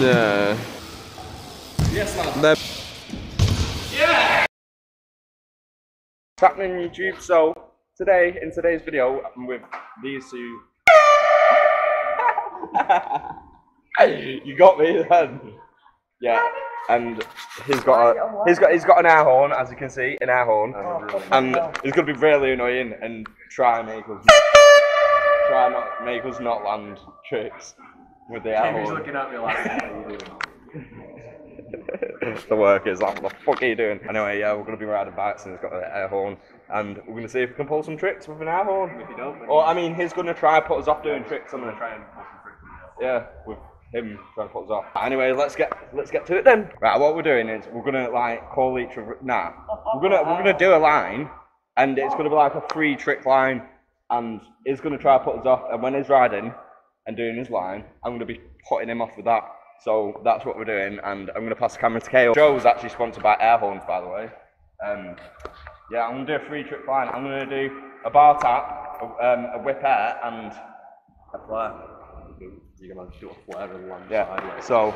No. Yes, lad. Yeah! What's happening on YouTube? So, today, in today's video, I'm with these two. You got me then. Yeah. And he's got an air horn, as you can see, an air horn. And it's gonna be really annoying and try not make us not land tricks with the air horn. Looking at me like, what are you doing? The workers, like, what the fuck are you doing? Anyway, yeah, we're going to be riding bikes and he's got an air horn. And we're going to see if we can pull some tricks with an air horn. If you don't, or, I mean, he's going to try and put us off doing tricks. I'm going to try and pull some tricks. Yeah, with him trying to put us off. Anyway, let's get to it then. Right, what we're doing is we're going to, like, call each other. Nah. We're going to do a line. And it's going to be like a 3-trick line. And he's going to try and put us off. And when he's riding and doing his line, I'm going to be putting him off with that. So that's what we're doing, and I'm going to pass the camera to Kale. Joe's actually sponsored by Air Horns, by the way. Yeah, I'm going to do a 3-trick line. I'm going to do a bar tap, a whip air, and a flare. You're going to do a flare and land. Yeah, so...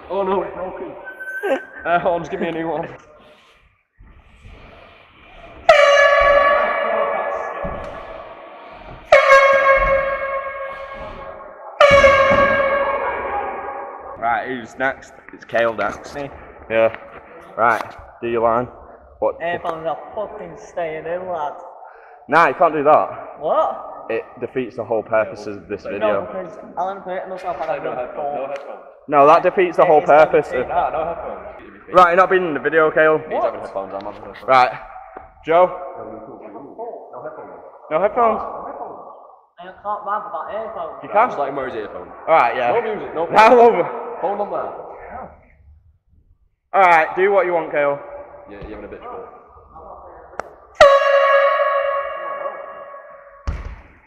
Oh no, it's broken. Air horns, give me a new one. Right, who's next? It's Kale next. Me. Yeah. Right, do your line. What? Airphones are fucking staying in, lad. Nah, you can't do that. What? It defeats the whole purpose of this No, video. because I'll unplay it myself and I No headphones. No, that defeats the whole purpose of... Nah, no headphones. Right, you're not being in the video, Kale. He's having headphones, I'm having headphones. Right. Joe? No headphones. No headphones? I can't rap about earphones. You can? Just let him wear his earphones. Alright, yeah. No music, no Now over. Hold on there. Alright, do what you want, Kale. Yeah, you're having a bitch ball.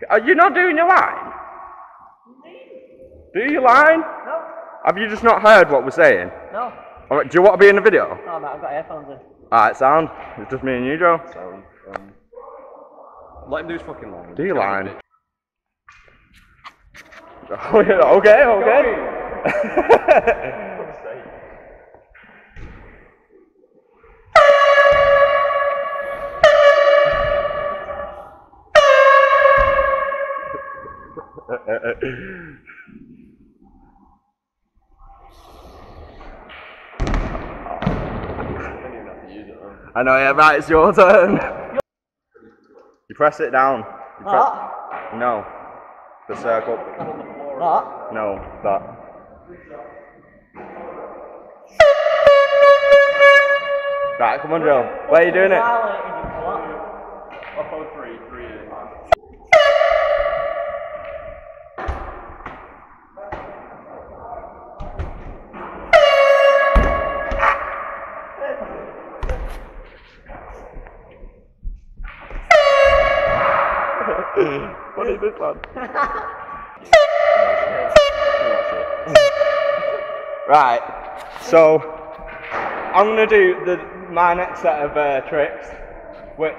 Are you not doing your line? Do your line? No. Have you just not heard what we're saying? No. Alright, do you want to be in the video? No, mate, I've got earphones in. Alright, sound. It's just me and you, Joe. So, let him do his fucking line. Do your line. Okay. I know, yeah, right, it's your turn. You press it down. What? No. The circle. What? No, that. Right, come on, Joe. Where are you doing it? Up on 3. What is this one? Right, so I'm gonna do my next set of tricks, which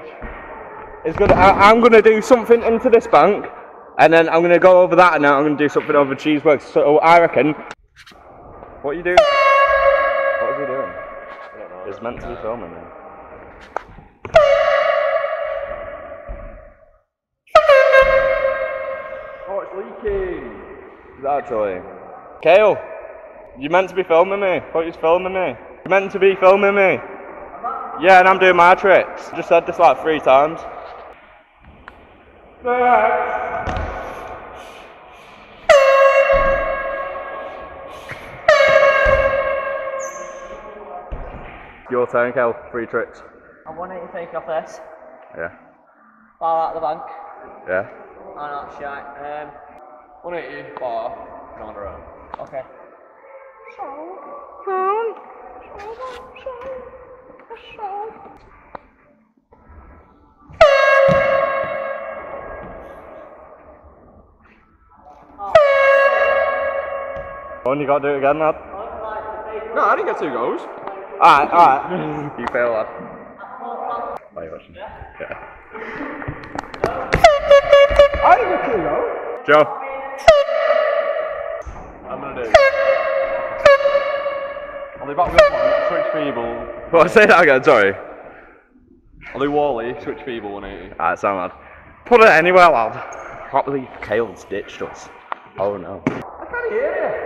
is good. I'm gonna do something into this bank, and then I'm gonna go over that, and then I'm gonna do something over cheeseworks. So I reckon. What are you doing? What is he doing? I don't know. It's meant to be filming. Then. Oh, it's leaking. Actually, Kale, you meant to be filming me. I thought you was filming me. You meant to be filming me. Yeah, and I'm doing my tricks. I just said this like 3 times. Your turn, Kale. 3 tricks. I want you to take off this. Yeah. Bar out the bank. Yeah. Oh no, shite. 180 bar, and on the road. Okay. Go on, you gotta do it again, lad. No, I didn't get 2 goes. Alright. You fail, lad. Why are you watching? Yeah. I didn't get 2 goes. Joe. I'm gonna do. I'll do back this one, switch feeble. What, say that again, sorry. I'll do Wally, switch feeble 180. Alright, sound mad. Put it anywhere, lad. I can't believe Kale's ditched us. Oh no. I can't hear you.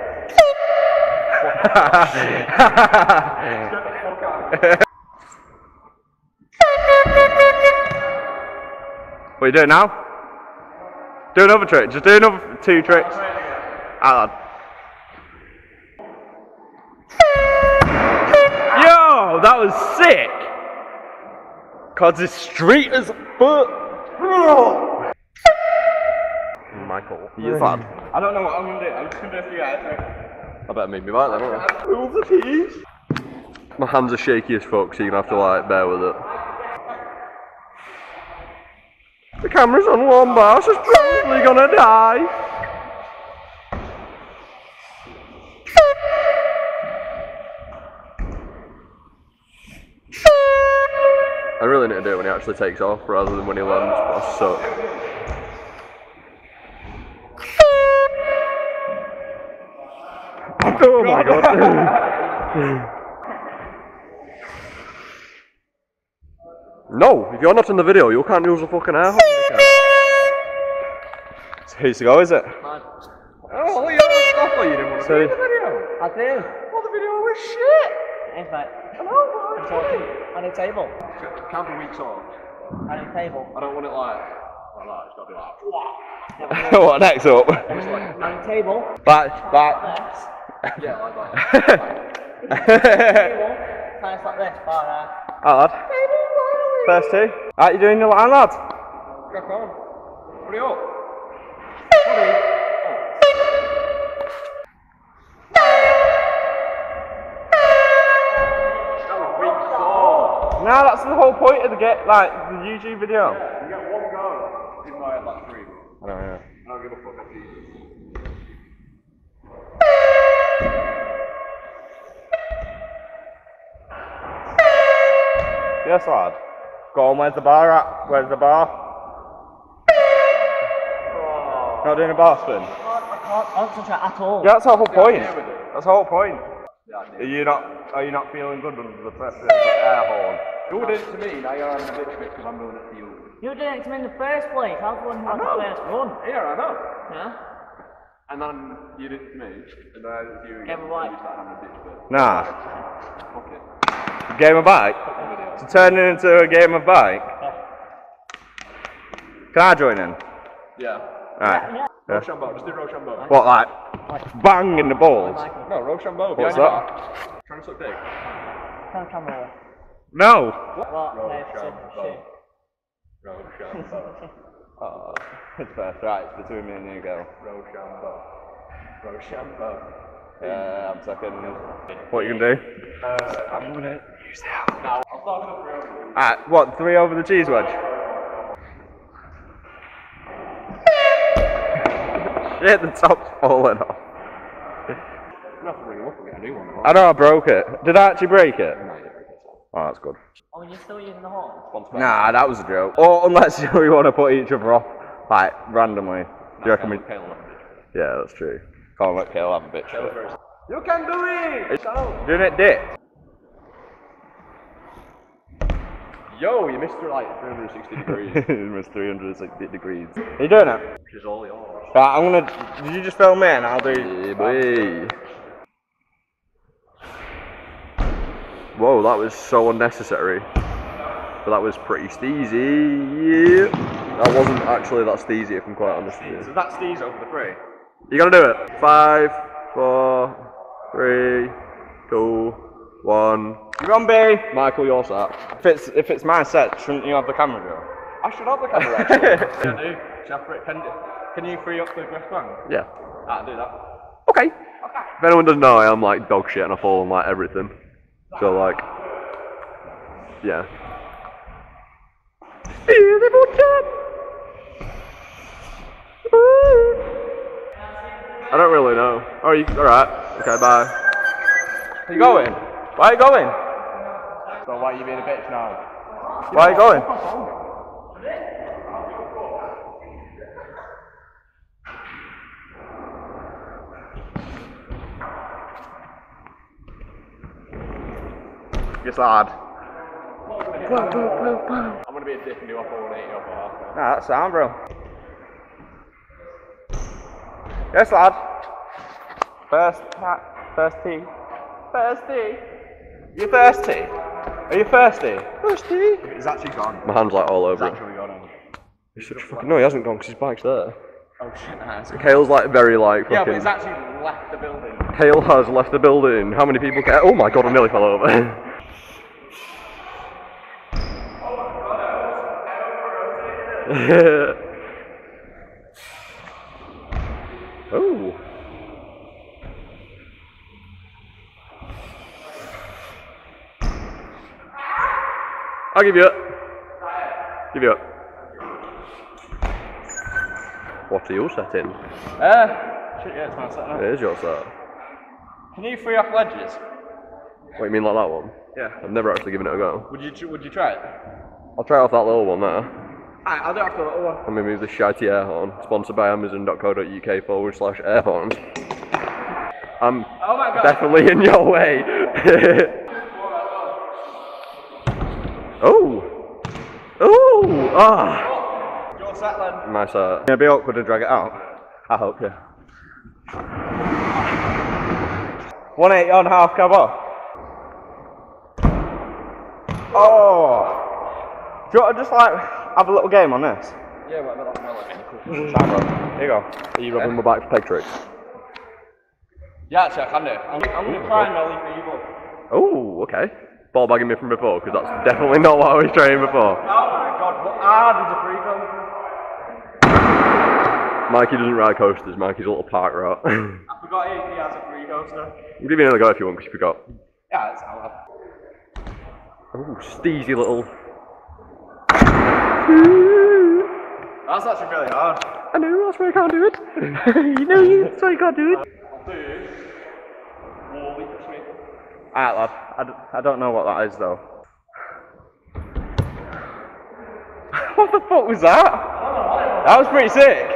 What are you doing now? Do another trick, just do another 2 tricks. Alright, lad. Yo, that was sick! Cause it's straight as fuck. Michael, you lad. I don't know what I'm gonna do. I'm just gonna do a few out tricks. I better make me back then, don't I? Move the keys. My hands are shaky as fuck, so you're gonna have to like bear with it. The camera's on one bar, so it's probably gonna die. I really need to do it when he actually takes off rather than when he lands. I suck. Oh my god. No, if you're not in the video, you can't use the fucking air horn. So who's to go, is it? Man. Oh, you don't you didn't want to So- be in the video. I do. Well, the video was shit. In fact, I know, but I need a table. can't be weeks off. I need a table. I don't want it like that. It's got to be like, What, next up? I need a table. Back. Yes. yeah, like that. Table. Kind of like this. Alright. Alright, lad. First 2. Alright, you doing your line, lad? Crack on. Hurry up. No, that's the whole point of the the YouTube video. You get one go. In my head, like 3. I know, yeah. I don't give a fuck, I'm Jesus. Yes, lad. Go on, where's the bar at? Where's the bar? Not doing a bar spin? I can't concentrate at all. Yeah, that's the whole point. That's the whole point. Yeah, I Are did. you not feeling good under the pressure of the air horn? You did it to me, now you're having a bitch fit because I'm doing it to you. You did it to me in the first place. I was the one who had the first run. Yeah, I know. Yeah? And then you did it to me, and then I did it to you again. Yeah, but why? And you started having a bitch fit. Nah. Fuck it. Game of bike? To turn it into a game of bike? Can I join in? Yeah. Alright. Yeah. Rochambeau, just do Rochambeau. What, like, bang in the balls? No, Rochambeau. What's behind your that? back. Trying to suck dick. Turn the camera over. No! What? No, Rochambeau. Oh, it's first, right, it's between me and you, girl. Rochambeau. Rochambeau. I'm second. What you gonna do? I'm gonna use that. No, I'll start with a 3 over. Alright, what, 3 over the cheese wedge? Shit, the top's falling off. I'm gonna have to ring him up and get a new one. I know I broke it. Did I actually break it? Oh, that's good. Oh, you're still using the horn? Nah, that was a joke. Or unless we want to put each other off, like, randomly. Do you reckon we... Yeah, that's true. Can't let Kale have a bitch. You can do it! It's doing it dick. Yo, you missed her like 360 degrees. It was 360 degrees. Are you doing it? Which is all yours. Right, I'm gonna... Did you just film me and I'll do... Yeah, boy. Whoa, that was so unnecessary. But that was pretty steezy. That wasn't actually that steezy, if I'm quite honest with you. So that's these over the 3. You gotta do it. 5, 4, 3, 2, 1. You're on, B. Michael, you're sat. If it's my set, shouldn't you have the camera, Joe? I should have the camera actually. Can you free up the breast band? Yeah. I'll do that. Okay. If anyone doesn't know, I am like dog shit and I fall on like everything. So like, yeah. Beautiful job. I don't really know. Oh, you alright? Okay, bye. Are you going? Why are you going? So why are you being a bitch now? Why are you going? Yes, lad. I'm gonna be a dick and do a 480 off a half. Nah, that's sound, bro. Yes, lad. First tee. First tee. You thirsty? Are you thirsty? Thirsty? He's actually gone. My hand's like all over it. He's actually gone. He's such a fucking... No, he hasn't gone because his bike's there. Oh shit, nice. Kale's like very like fucking... Yeah, but he's actually left the building. Kale has left the building. How many people care? Oh my god, I nearly fell over. Oh. I'll give you it. Give you it. What are you setting? Shit, yeah, it's my set now. It is your set. Can you free off ledges? What, you mean like that one? Yeah. I've never actually given it a go. Would you try it? I'll try off that little one there. Alright, I'll do it after the little one. Let me move the shitey air horn. Sponsored by Amazon.co.uk/air horns. I'm Oh my god. definitely in your way. Oh! Oh! Ah! Your set then. My set. It'd be awkward to drag it out. I hope, yeah. 180 on half cab off. Oh! Do you want to just like have a little game on this? Yeah, whatever, that's my leg. Here you go. Are you rubbing my back for peg tricks? Yeah, actually, I can do. I'm going to try and nollie for you, but... Oh, okay. Ball bagging me from before, because that's definitely not what I was trying before. Oh my god, what? Ah, there's a free throw. Mikey doesn't ride coasters, Mikey's a little park rat. I forgot he has a free coaster. I'll give you another go if you want, because you forgot. Yeah, that's how Oh, steezy little... That's actually really hard. I know, that's why I can't do it. You know, that's why you can't do it. Alright, lad. I don't know what that is, though. What the fuck was that? That was pretty sick.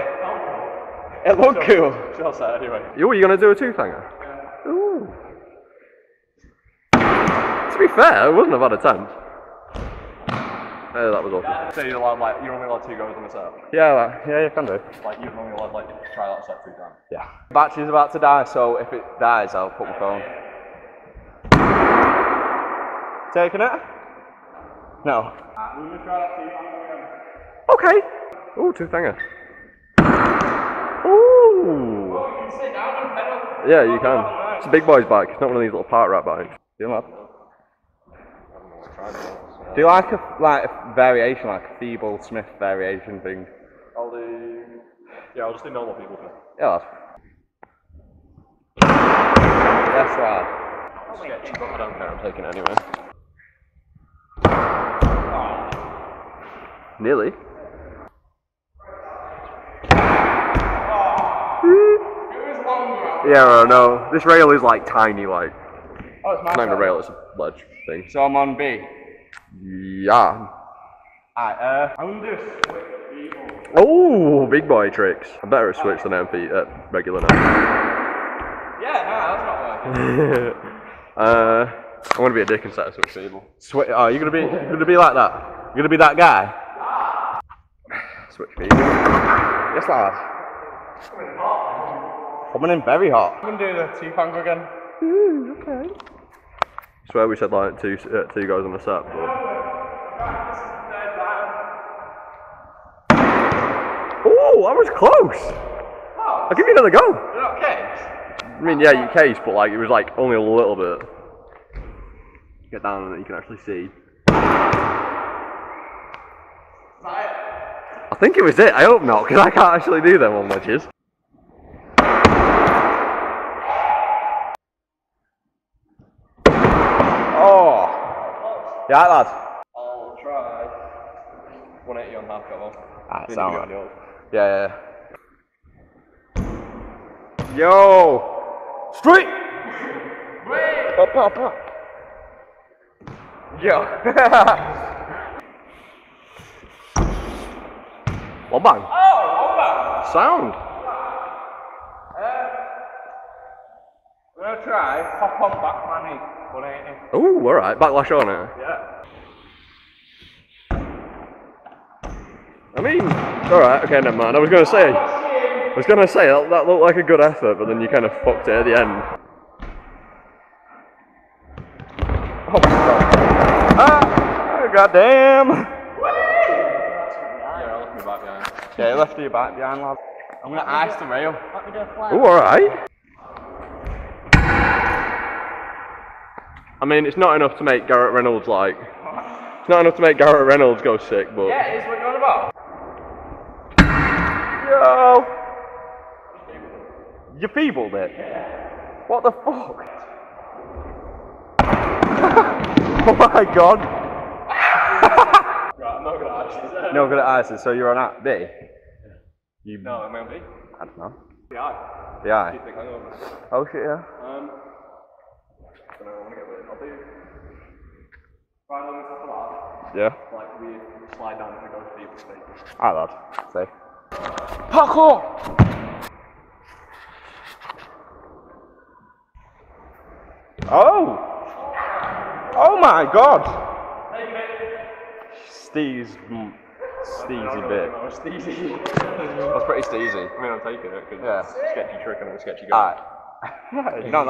It looked cool. Sure set anyway. Yo, are you going to do a two-hanger? Yeah. Ooh. To be fair, it wasn't a bad attempt. That was awful. So you're only allowed 2 goes on a set? Yeah, yeah, you can do. Like, you're only allowed, like, try that set 2 times? Yeah. Battery's about to die, so if it dies, I'll put my phone. Taking it? No. We're going to try that Okay. Ooh, two-hanger. Ooh. Yeah, you can. It's a big boy's bike. It's not one of these little park rat bikes. Do you Do you like a variation, like a feeble Smith variation thing? I'll do... Yeah, I'll just do normal people. Yeah, that's right. Sketchy, but I don't care. I'm taking it anyway. Nearly. Yeah, I know. This rail is like tiny, like. Oh, it's my It's not even a turn. rail, it's a ledge thing. So I'm on B. Yeah. Alright, I'm gonna do a switch feeble. Oh, big boy tricks. I'm better at switch than I am regular now. Yeah, no, that's not working. I'm gonna be a dick and set a switch feeble. Oh, you're gonna be like that? You're gonna be that guy? Switch feeble. Yes, lad. Coming in very hot. I'm gonna do the two-hanger again. Ooh, okay. Swear we said like two goes on a set, but... Oh, that was close! I'll give you another go! You're not cased? I mean, yeah, you cased, but like, it was like only a little bit. Get down and then you can actually see. I think it was it, I hope not, because I can't actually do them on ledges. Oh! Yeah, lad. I'll try 180 on half cover. Alright, sound right. Yeah. Yo! Straight! Wait! Up. Yo! One bang. Oh, Sound. I'm gonna gonna try hop on back money 180. Ooh, alright, backlash on it. Yeah. I mean, alright, okay, never mind. I was gonna say that looked like a good effort, but then you kind of fucked it at the end. Oh my god. Ah! Goddamn! Yeah, I left me back behind. Yeah, you left your back behind, lad. I'm gonna ice the rail. Let me do a flat. Ooh, alright. I mean, it's not enough to make Garrett Reynolds like. It's not enough to make Garrett Reynolds go sick, but. Yeah, it is what you're on about. Yo! You feebled it? Yeah. What the fuck? Oh my god! Right, I'm not gonna ice this. No good at ISIS, so you're on at B? You... No, am I on B? I don't know. The eye. The eye? Do you think I'm on? Oh shit, yeah. I don't know, I wanna get weird. I'll do. Right along the top of that. Yeah. Like, we slide down if we go to people's faces. Alright, lad. Safe. Parkour! Oh! Oh my god! Steezy bit. Steezy. That's pretty steezy. I mean, I'm taking it because Yeah. it's a sketchy trick and I'm a sketchy guy. Alright. no,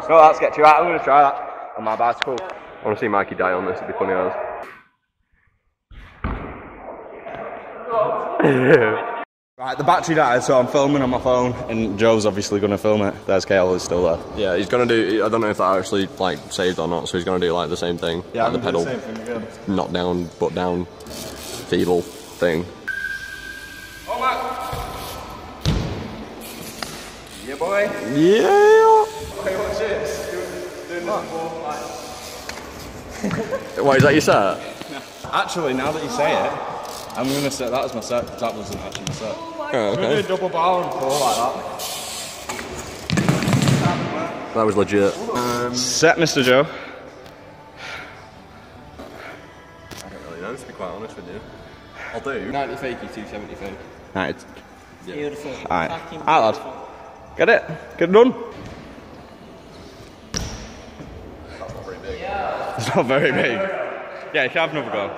that's sketchy. Right, I'm gonna try that on my bicycle. I wanna see Mikey die on this, it'd be funny as. Right, the battery died, so I'm filming on my phone, and Joe's obviously going to film it. There's Kale, is still there. Yeah, he's gonna do. I don't know if that actually like saved or not. So he's gonna do like the same thing. Yeah, like the pedal, same thing again. not down, but down, feeble thing. Oh my! Yeah, boy. Yeah. Hey, watch this. Doing this Why is that your set? Actually, now that you say it, I'm going to set that as my set. That wasn't actually my set. Oh, I'm going to okay. do a double bar and pull like that. That was legit. Set, Mr. Joe. I don't really know, to be quite honest with you. I'll do 90 fakey, 270 fake. Right. Beautiful. Alright. Fucking Alright, beautiful. lad. Get it. Get it done. That's not very big. It's not very big. Yeah, you can have another go.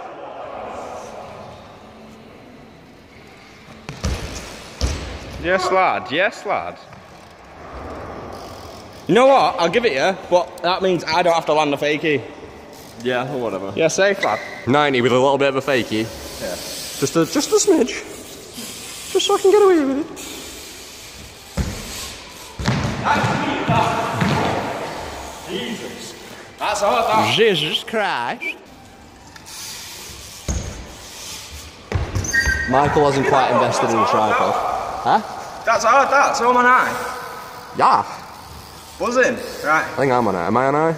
Yes, lad. Yes, lad. You know what? I'll give it you, but that means I don't have to land a fakie. Yeah, or whatever. Yeah, safe, lad. 90 with a little bit of a fakey. Yeah. Just a smidge. Just so I can get away with it. Jesus. That's hard, that. Jesus Christ. Michael hasn't quite invested in a tripod. Huh? That's hard, that. So am I. Yeah. Buzzing. Right. I think I'm on it. Am I on I?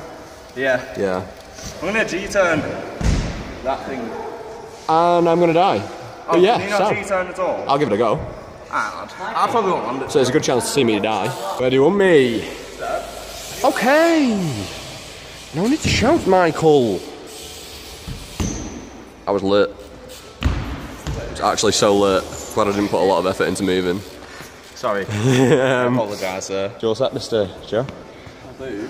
Yeah. Yeah. I'm going to G-turn that thing. And I'm gonna die. Oh, yeah, can you not so G-turn at all? I'll give it a go. Alright, lad. I probably won't land it. So there's a good chance to see me die. Where do you want me? Okay. No need to shout, Michael. I was lit. It was actually so lit. Glad I didn't put a lot of effort into moving. Sorry. I apologise, sir. Do you all set, Mr. Joe? I do.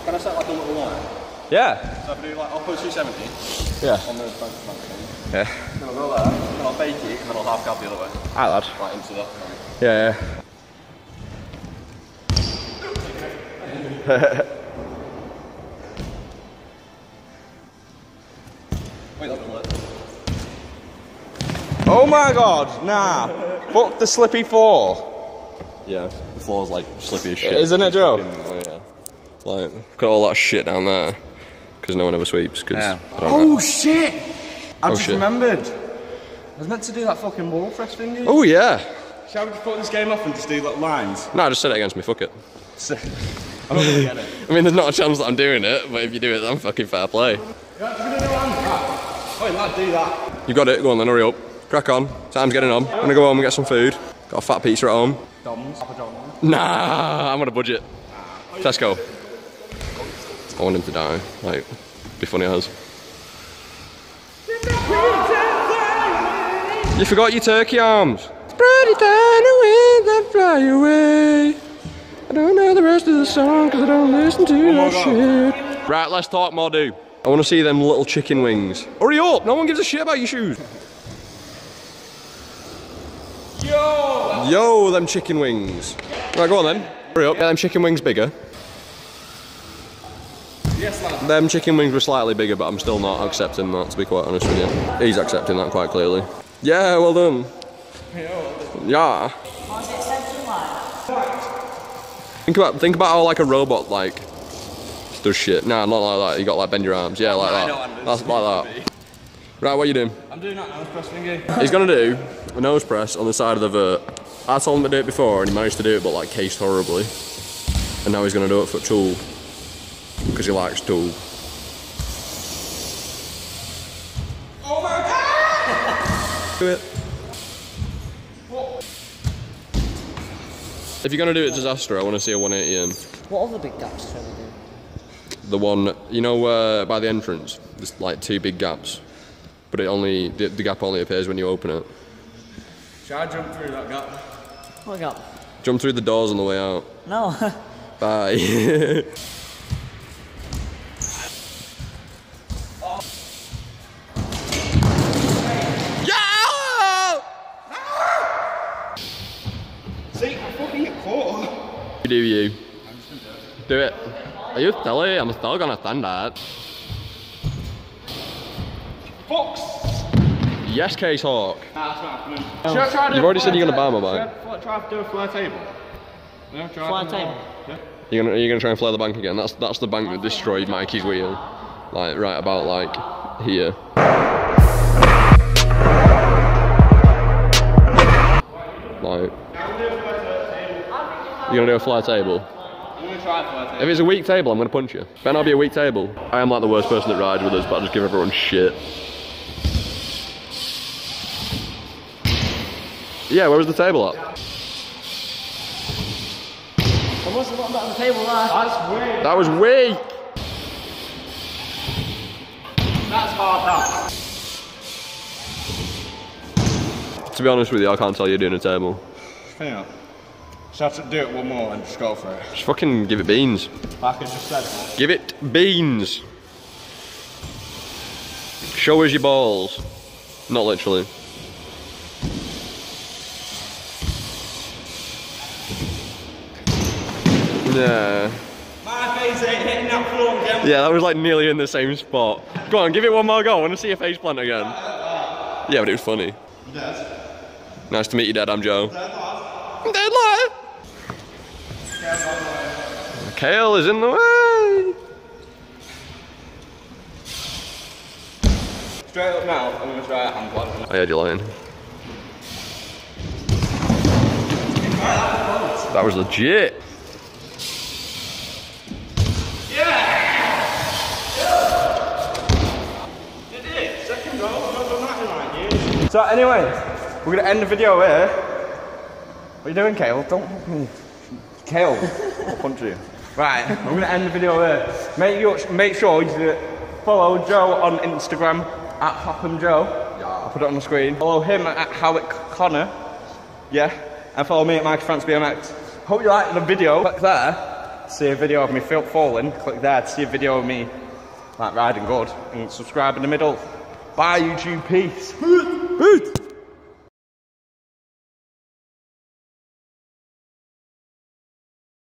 Can I set like a little line? Yeah. So if I do like, I'll put 270 Yeah. on the bank thing. Yeah. Then I'll go there, then I'll fake it, and then I'll half cab the other way. Alright, lad. Right into that. Yeah, Wait, that's lit. Oh my god, nah. Fuck the slippy floor. Yeah, the floor's like slippy as shit. Isn't it, Joe? Oh, yeah. Like, got all that shit down there. Because no one ever sweeps. Cause Yeah. I don't know. Shit! I just shit. remembered. I was meant to do that fucking wall press thing. Oh yeah. Shall we just put this game off and just do little lines? No, just set it against me, fuck it. I'm not gonna get it. I mean, there's not a chance that I'm doing it, but if you do it, then fucking fair play. You're gonna do lines? Oh, lad, do that. You got it, go on then, hurry up. Crack on, time's getting on. I'm gonna go home and get some food. Got a fat pizza at home. Dom's. Papa Dom's. Nah, I'm on a budget. Tesco. I want him to die, like, be funny as. You forgot your turkey arms. Spread it down the wind and fly away. I don't know the rest of the the song because I don't listen to that shit. Right, let's talk more, dude. I want to see them little chicken wings. Hurry up, no one gives a shit about your shoes. Yo, them chicken wings. Right, go on then. Hurry up, get them chicken wings bigger. Yes, lad. Them chicken wings were slightly bigger, but I'm still not accepting that, to be quite honest with you. He's accepting that quite clearly. Yeah, well done. Yeah. Think about how like a robot like does shit. Nah, not like that. You got like bend your arms. Yeah, like that. That's like that. Right, what are you doing? I'm doing that nose press thingy. He's gonna do a nose press on the side of the vert. I told him to do it before and he managed to do it, but like cased horribly. And now he's gonna do it for Tool. Because he likes Tool. Oh my god! Do it. If you're gonna do it disaster, I want to see a 180M. What other big gaps can we do? The one, you know, by the entrance, there's like 2 big gaps, but it only the gap only appears when you open it. Should I jump through that gap? What gap? Jump through the doors on the way out. No. Bye. See, I thought you caught. Do you? I'm just gonna do it. Do it. Are you silly? I'm still gonna stand that. Fox! Yes, Case Hawk. Nah, that's not happening. Should I try to You've already said you're gonna buy my bike. Should I try to do a flare table? Yeah, try Flare to- table? Yeah. You're gonna try and flare the bank again. That's the bank that destroyed Mikey's wheel. Like right about like here. Like. You're gonna do a flare table? I'm gonna try a flare table. If it's a weak table, I'm gonna punch you. Better not be a weak table. I am like the worst person that rides with us, but I just give everyone shit. Yeah, where was the table at? There must have got that on the table there. That's weird. That was weak! That's hard, that. To be honest with you, I can't tell you're doing a table. Yeah. Just have to do it one more and just go for it. Just fucking give it beans. Like I just said. Give it beans. Show us your balls. Not literally. Yeah. My face ain't hitting that floor again. Yeah, that was like nearly in the same spot. Go on, give it one more go. I want to see your face plant again. Yeah, but it was funny. Dead. Nice to meet you, Dad. I'm Joe. Dead live. Kale is in the way. Straight up now, I'm gonna try a hand plant. I heard you lying. That was legit. So anyways, we're gonna end the video here. What are you doing, Kale? Don't fucking... Kale, I'll punch you. Right, we're gonna end the video here. Make sure you follow Joe on Instagram at PopandJoe. Yeah. I'll put it on the screen. Follow him at Howick Connor. Yeah. And follow me at Mike France BMX. Hope you liked the video. Click there to see a video of me falling. Click there to see a video of me like riding good. And subscribe in the middle. Bye YouTube, peace. Peace.